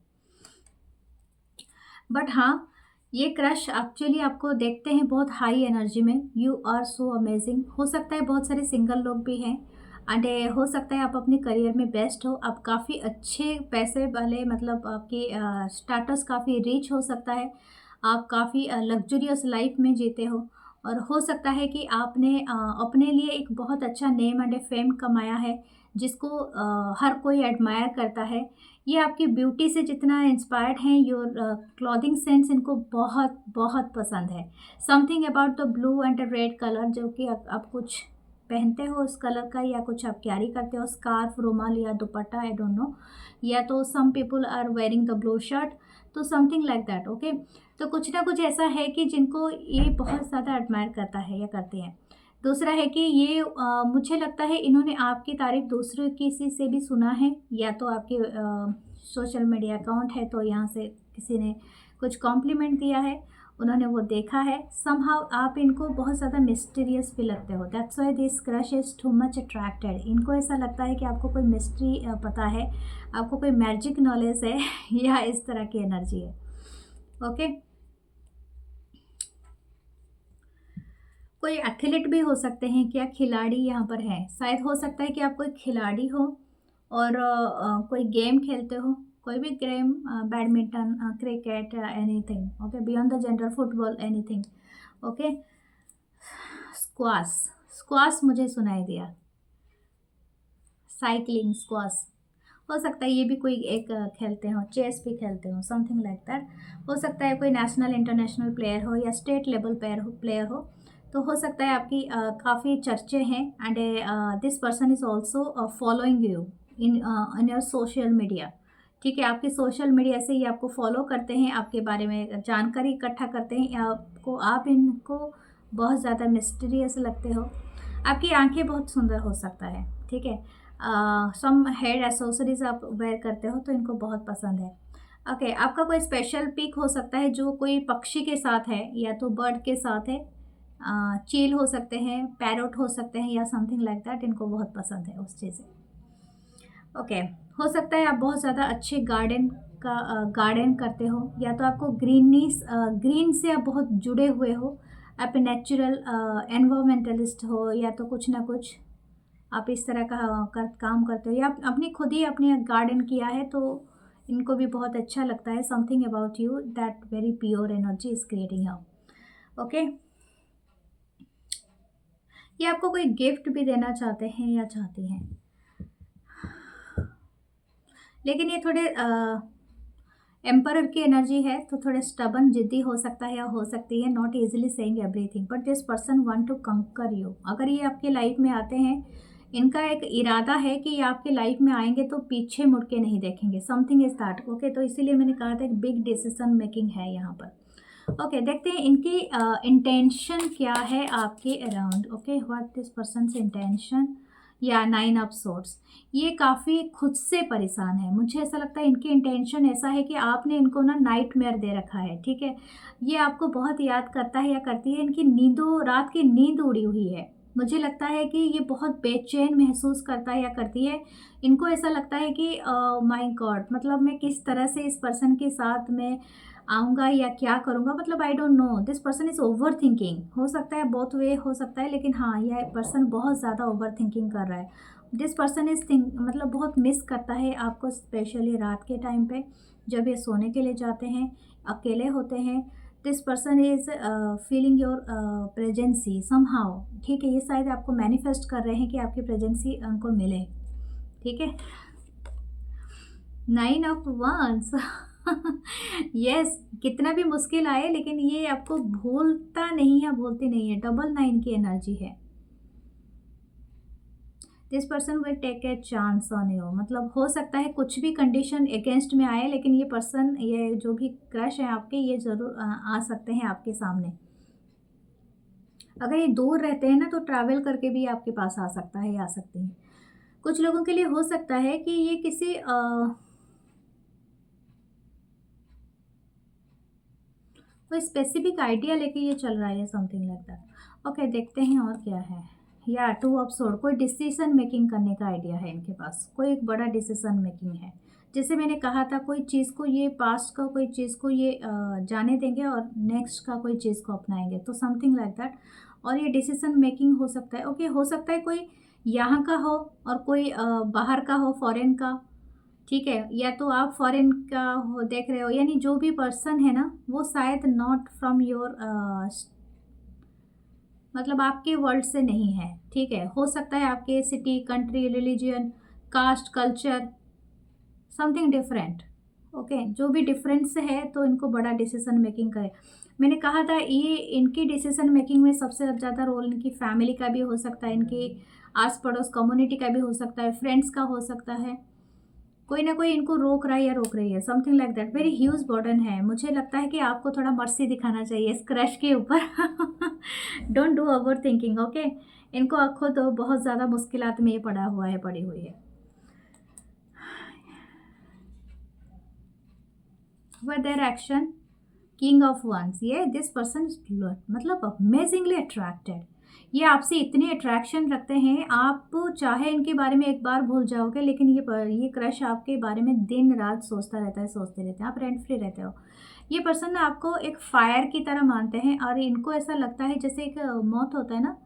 बट हाँ, ये क्रश एक्चुअली आपको देखते हैं बहुत हाई एनर्जी में, यू आर सो अमेजिंग। हो सकता है बहुत सारे सिंगल लोग भी हैं, एंड हो सकता है आप अपने करियर में बेस्ट हो, आप काफ़ी अच्छे पैसे वाले, मतलब आपकी स्टेटस काफ़ी रिच हो सकता है, आप काफ़ी लग्जरियस लाइफ में जीते हो सकता है कि आपने अपने लिए एक बहुत अच्छा नेम एंड फेम कमाया है, जिसको हर कोई एडमायर करता है। ये आपकी ब्यूटी से जितना इंस्पायर्ड हैं, योर क्लॉथिंग सेंस इनको बहुत बहुत पसंद है। Something about the blue and the red colour, जो कि आप कुछ पहनते हो उस कलर का, या कुछ आप कैरी करते हो, स्कार्फ, रुमाल या दुपट्टा, आई डोंट नो, या तो some people are wearing the blue shirt, तो समथिंग लाइक दैट। ओके, तो कुछ ना कुछ ऐसा है कि जिनको ये बहुत ज़्यादा एडमायर करता है या करते हैं। दूसरा है कि ये मुझे लगता है इन्होंने आपकी तारीफ़ दूसरे किसी से भी सुना है, या तो आपके सोशल मीडिया अकाउंट है तो यहाँ से किसी ने कुछ कॉम्प्लीमेंट दिया है, उन्होंने वो देखा है। समहाउ आप इनको बहुत ज़्यादा मिस्टीरियस भी लगते हो, that's why this crush is too much attracted. इनको ऐसा लगता है कि आपको कोई मिस्ट्री पता है, आपको कोई मैजिक नॉलेज है या इस तरह की एनर्जी है। ओके, कोई एथलीट भी हो सकते हैं क्या, खिलाड़ी यहाँ पर है, शायद हो सकता है कि आप कोई खिलाड़ी हो और कोई गेम खेलते हो, कोई भी game, badminton, cricket, anything. Okay, beyond the gender, football, anything. Okay, squash, squash मुझे सुनाई दिया, साइकिलिंग, स्क्वाश हो सकता है ये भी कोई एक खेलते हो, चेस भी खेलते हो, समथिंग लाइक दैट। हो सकता है कोई नेशनल इंटरनेशनल प्लेयर हो या स्टेट लेवल प्लेयर हो, तो हो सकता है आपकी काफ़ी चर्चे हैं, and this person is also following you in your social media. ठीक है, आपके सोशल मीडिया से ये आपको फॉलो करते हैं, आपके बारे में जानकारी इकट्ठा करते हैं, आप इनको बहुत ज़्यादा मिस्टीरियस लगते हो, आपकी आंखें बहुत सुंदर हो सकता है। ठीक है, सम हेयर एसेसरीज आप वेयर करते हो तो इनको बहुत पसंद है। ओके, आपका कोई स्पेशल पिक हो सकता है जो कोई पक्षी के साथ है, या तो बर्ड के साथ है, चील हो सकते हैं, पैरोट हो सकते हैं, या समथिंग लाइक दैट, इनको बहुत पसंद है उस चीज़ से। ओके, हो सकता है आप बहुत ज़्यादा अच्छे गार्डन करते हो, या तो आपको ग्रीन से आप बहुत जुड़े हुए हो, आप नेचुरल एनवायरमेंटलिस्ट हो, या तो कुछ ना कुछ आप इस तरह का काम करते हो, या अपनी खुद ही अपने गार्डन किया है, तो इनको भी बहुत अच्छा लगता है। Something about you that very pure energy is creating how. Okay, ये आपको कोई गिफ्ट भी देना चाहते हैं या चाहती हैं, लेकिन ये थोड़े एम्परर की एनर्जी है, तो थोड़े स्टबन, जिद्दी हो सकता है या हो सकती है, not easily saying everything, but this person want to conquer you. अगर ये आपकी लाइफ में आते हैं, इनका एक इरादा है कि ये आपकी लाइफ में आएंगे तो पीछे मुड़ के नहीं देखेंगे, समथिंग इज दैट। ओके, तो इसीलिए मैंने कहा था एक बिग डिसीजन मेकिंग है यहाँ पर। ओके, देखते हैं इनकी इंटेंशन क्या है आपके around. Okay, what this persons intention, या 9 ऑफ सोर्ड्स। ये काफ़ी खुद से परेशान है, मुझे ऐसा लगता है इनकी इंटेंशन ऐसा है कि आपने इनको ना नाइटमेयर दे रखा है। ठीक है, ये आपको बहुत याद करता है या करती है, इनकी नींदों, रात की नींद उड़ी हुई है। मुझे लगता है कि ये बहुत बेचैन महसूस करता है या करती है। इनको ऐसा लगता है कि माय गॉड, मतलब मैं किस तरह से इस पर्सन के साथ में आऊँगा या क्या करूँगा, मतलब I don't know, this person is over thinking. हो सकता है बोथ वे हो सकता है, लेकिन हाँ, यह पर्सन बहुत ज़्यादा ओवर थिंकिंग कर रहा है। दिस पर्सन इज़ मतलब बहुत मिस करता है आपको, स्पेशली रात के टाइम पे जब ये सोने के लिए जाते हैं, अकेले होते हैं। This person is feeling your presence somehow. ठीक है, ये शायद आपको मैनिफेस्ट कर रहे हैं कि आपकी प्रेजेंसी उनको मिले। ठीक है, 9 ऑफ wands यस, कितना भी मुश्किल आए, लेकिन ये आपको भूलता नहीं है, भूलती नहीं है। डबल 9 की एनर्जी है। This person will take a chance on you, मतलब हो सकता है कुछ भी कंडीशन अगेंस्ट में आए, लेकिन ये पर्सन, ये जो भी क्रश है आपके, ये ज़रूर आ सकते हैं आपके सामने। अगर ये दूर रहते हैं ना तो ट्रैवल करके भी आपके पास आ सकता है या आ सकते हैं। कुछ लोगों के लिए हो सकता है कि ये किसी कोई स्पेसिफिक आइडिया लेके ये चल रहा है, समथिंग लाइक दैट। ओके, देखते हैं और क्या है। या टू ऑफ सोर्ड, कोई डिसीजन मेकिंग करने का आइडिया है इनके पास, कोई एक बड़ा डिसीजन मेकिंग है। जैसे मैंने कहा था, कोई चीज़ को ये पास्ट का कोई चीज़ को ये जाने देंगे और नेक्स्ट का कोई चीज़ को अपनाएंगे, तो समथिंग लाइक दैट। और ये डिसीजन मेकिंग हो सकता है। ओके, हो सकता है कोई यहाँ का हो और कोई बाहर का हो, फॉरेन का। ठीक है, या तो आप फॉरेन का हो देख रहे हो, यानी जो भी पर्सन है ना वो शायद नॉट फ्रॉम योर मतलब आपके वर्ल्ड से नहीं है। ठीक है, हो सकता है आपके city, country, religion, caste, culture, something different. Okay, जो भी डिफरेंस है तो इनको बड़ा डिसीजन मेकिंग करे। मैंने कहा था ये इनकी डिसीजन मेकिंग में सबसे ज़्यादा रोल इनकी फैमिली का भी हो सकता है, इनकी आस पड़ोस कम्युनिटी का भी हो सकता है, फ्रेंड्स का हो सकता है। कोई ना कोई इनको रोक रहा है या रोक रही है, something like that. Very huge burden है। मुझे लगता है कि आपको थोड़ा मर्सी दिखाना चाहिए इस क्रश के ऊपर। Don't do over thinking. Okay, इनको खुद तो बहुत ज़्यादा मुश्किलात में ये पड़ा हुआ है, पड़ी हुई है। with their action, king of wands, ये दिस पर्सन मतलब अमेजिंगली अट्रैक्टेड। ये आपसे इतने अट्रैक्शन रखते हैं, आप चाहे इनके बारे में एक बार भूल जाओगे, लेकिन ये क्रश आपके बारे में दिन रात सोचता रहता है, सोचते रहते हैं। आप रेंट फ्री रहते हो। ये पर्सन ना आपको एक फायर की तरह मानते हैं और इनको ऐसा लगता है जैसे एक मौत होता है ना,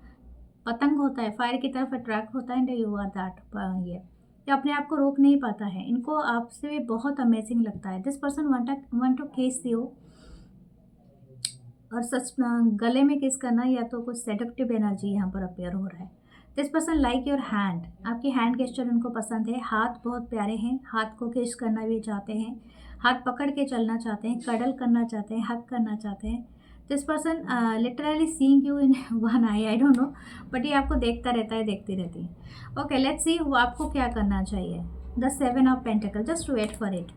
पतंग होता है, फायर की तरफ अट्रैक्ट होता है, एंड यू आर दैट। ये अपने आप को रोक नहीं पाता है। इनको आपसे बहुत अमेजिंग लगता है। दिस पर्सन वांट टू किस यू, और सच गले में किस करना, या तो कुछ सेडक्टिव एनर्जी यहाँ पर अपेयर हो रहा है। This person like your hand, आपकी हैंड गेस्चर उनको पसंद है। हाथ बहुत प्यारे हैं, हाथ को किस करना भी चाहते हैं, हाथ पकड़ के चलना चाहते हैं, कडल करना चाहते हैं, हक करना चाहते हैं। This person literally seeing you in one I don't know, but ये आपको देखता रहता है, देखती रहती है। ओके, लेट्स सी वो आपको क्या करना चाहिए। The 7 of pentacle, just wait for it.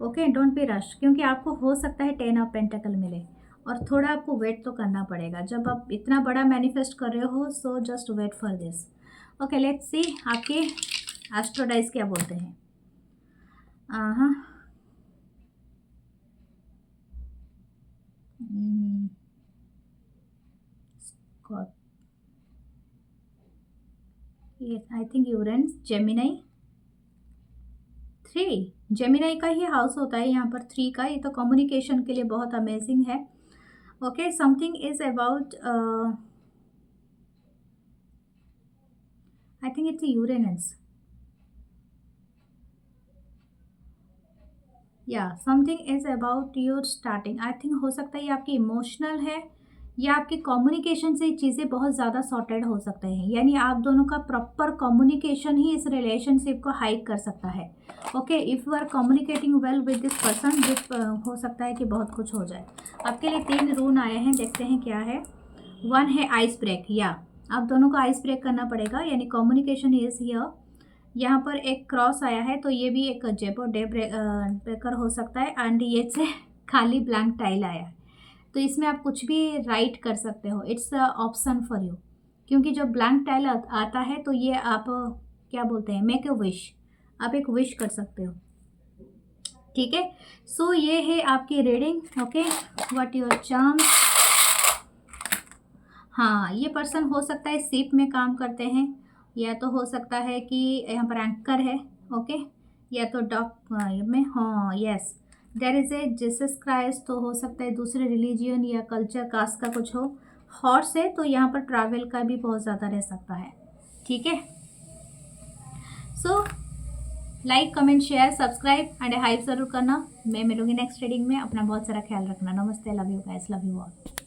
Okay, don't be rush, क्योंकि आपको हो सकता है 10 ऑफ पेंटिकल मिले, और थोड़ा आपको वेट तो करना पड़ेगा। जब आप इतना बड़ा मैनिफेस्ट कर रहे हो, so just wait for this. Okay, let's see आपके एस्ट्रोडाइज क्या बोलते हैं। हाँ, I think Uranus, Gemini 3, Gemini का ही हाउस होता है यहाँ पर 3 का। ये तो कम्युनिकेशन के लिए बहुत अमेजिंग है। Okay, something is about I think it's Uranus, या something is about your starting. I think हो सकता है ये आपकी इमोशनल है, या आपकी कम्युनिकेशन से चीज़ें बहुत ज़्यादा सॉर्टेड हो सकते हैं। यानी आप दोनों का प्रॉपर कम्युनिकेशन ही इस रिलेशनशिप को हाइक कर सकता है। Okay, if you are communicating well with this person, हो सकता है कि बहुत कुछ हो जाए। आपके लिए 3 रून आए हैं, देखते हैं क्या है। 1 है आइस ब्रेक, या आप दोनों को आइस ब्रेक करना पड़ेगा, यानी कम्युनिकेशन इज हियर। यहाँ पर एक क्रॉस आया है, तो ये भी एक जेबो डे ब्रेकर हो सकता है। एंड ये से खाली ब्लैंक टाइल आया है, तो इसमें आप कुछ भी राइट कर सकते हो। इट्स ऑप्शन फॉर यू, क्योंकि जब ब्लैंक टाइल आता है तो ये आप क्या बोलते हैं, मेक ए विश, आप एक विश कर सकते हो। ठीक है, सो ये है आपकी reading. Okay, what your charm. हाँ, ये पर्सन हो सकता है शिप में काम करते हैं, या तो हो सकता है कि यहाँ पर एंकर है। ओके, या तो डॉक में, हाँ yes, there is a Jesus Christ, तो हो सकता है दूसरे रिलीजियन या कल्चर, कास्ट का कुछ हो। हॉर्स है, तो यहाँ पर ट्रैवल का भी बहुत ज़्यादा रह सकता है। ठीक है, so like, comment, share, subscribe and hype ज़रूर करना। मैं मिलूंगी नेक्स्ट रीडिंग में। अपना बहुत सारा ख्याल रखना। नमस्ते, love you guys, love you all.